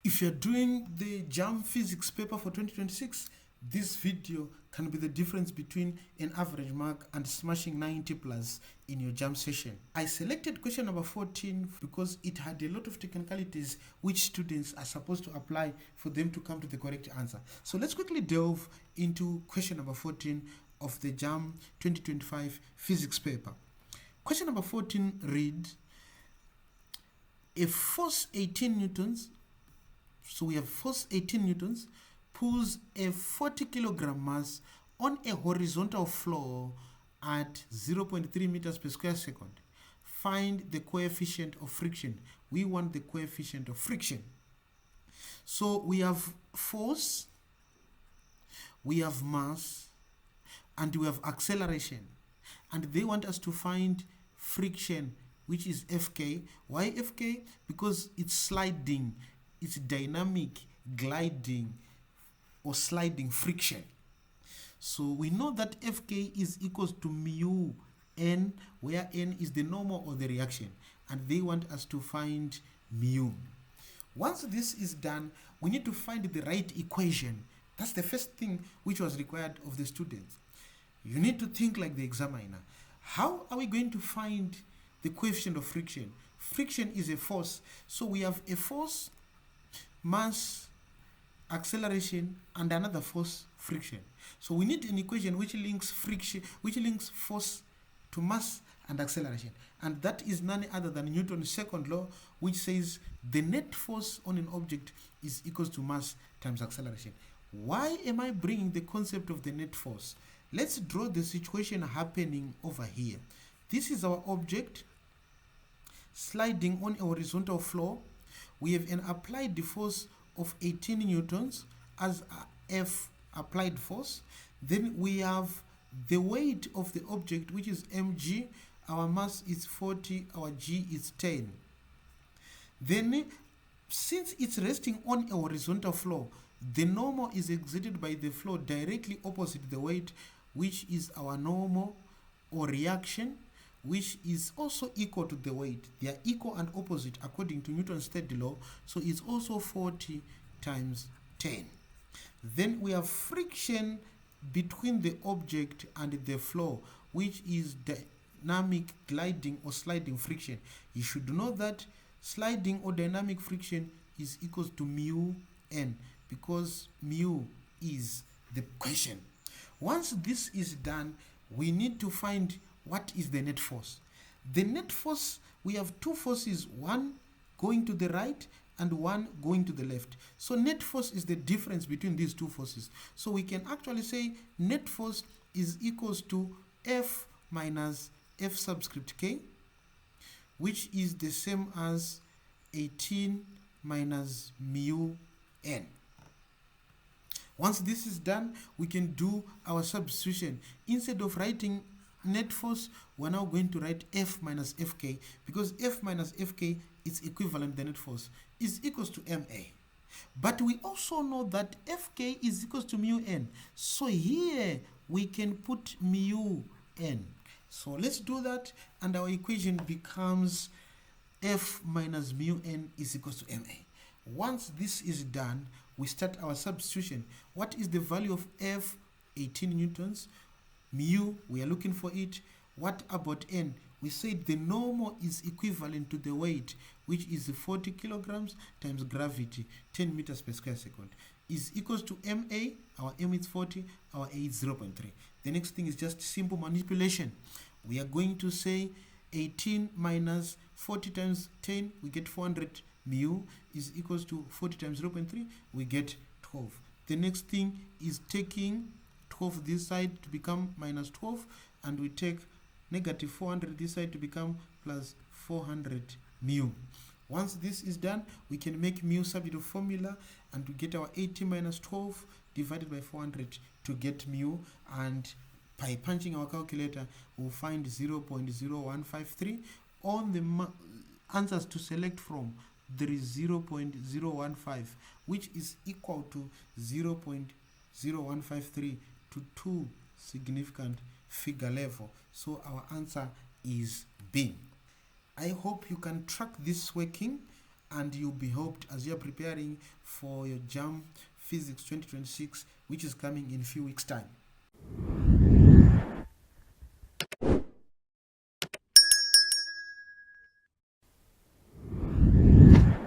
If you're doing the JAMB Physics paper for 2026, this video can be the difference between an average mark and smashing 90 plus in your JAMB session. I selected question number 14 because it had a lot of technicalities which students are supposed to apply for them to come to the correct answer. So let's quickly delve into question number 14 of the JAMB 2025 physics paper. Question number 14 reads, a force 18 newtons, so we have force 18 newtons, pulls a 40 kilogram mass on a horizontal floor at 0.3 meters per square second. Find the coefficient of friction. We want the coefficient of friction. So we have force, we have mass, and we have acceleration. And they want us to find friction, which is Fk. Why Fk? Because it's sliding. It's dynamic gliding or sliding friction. So we know that Fk is equals to mu n, where n is the normal or the reaction, and they want us to find mu. Once this is done, we need to find the right equation. That's the first thing which was required of the students. You need to think like the examiner. How are we going to find the coefficient of friction? Friction is a force. So we have a force, mass, acceleration, and another force, friction. So we need an equation which links friction, which links force to mass and acceleration. And that is none other than Newton's second law, which says the net force on an object is equals to mass times acceleration. Why am I bringing the concept of the net force? Let's draw the situation happening over here. This is our object sliding on a horizontal floor. We have an applied force of 18 newtons as F applied force. Then we have the weight of the object, which is mg. Our mass is 40, our g is 10. Then, since it's resting on a horizontal floor, the normal is exerted by the floor directly opposite the weight, which is our normal or reaction, which is also equal to the weight. They are equal and opposite according to Newton's third law, so it's also 40 times 10. Then we have friction between the object and the floor, which is dynamic gliding or sliding friction. You should know that sliding or dynamic friction is equals to mu n, because mu is the question. Once this is done, we need to find what is the net force. The net force, we have two forces, one going to the right and one going to the left. So net force is the difference between these two forces. So we can actually say net force is equals to F minus F subscript K, which is the same as 18 minus mu n. Once this is done, we can do our substitution. Instead of writing net force, we're now going to write F minus Fk, because F minus Fk is equivalent to the net force, is equals to Ma. But we also know that Fk is equals to mu n. So here we can put mu n. So let's do that, and our equation becomes F minus mu n is equals to Ma. Once this is done, we start our substitution. What is the value of F? 18 newtons. Mu, we are looking for it. What about n? We said the normal is equivalent to the weight, which is 40 kilograms times gravity, 10 meters per square second, is equals to Ma. Our M is 40, our A is 0.3. The next thing is just simple manipulation. We are going to say 18 minus 40 times 10, we get 400. Mu is equals to 40 times 0.3, we get 12. The next thing is taking 12 this side to become minus 12, and we take negative 400 this side to become plus 400 mu. Once this is done, we can make mu subject to formula, and we get our 80 minus 12 divided by 400 to get mu, and by punching our calculator, we'll find 0.0153. On the answers to select from, there is 0.015, which is equal to 0.0153 to 2 significant figure level. So our answer is B. I hope you can track this working and you'll be helped as you're preparing for your JAMB Physics 2026, which is coming in a few weeks' time.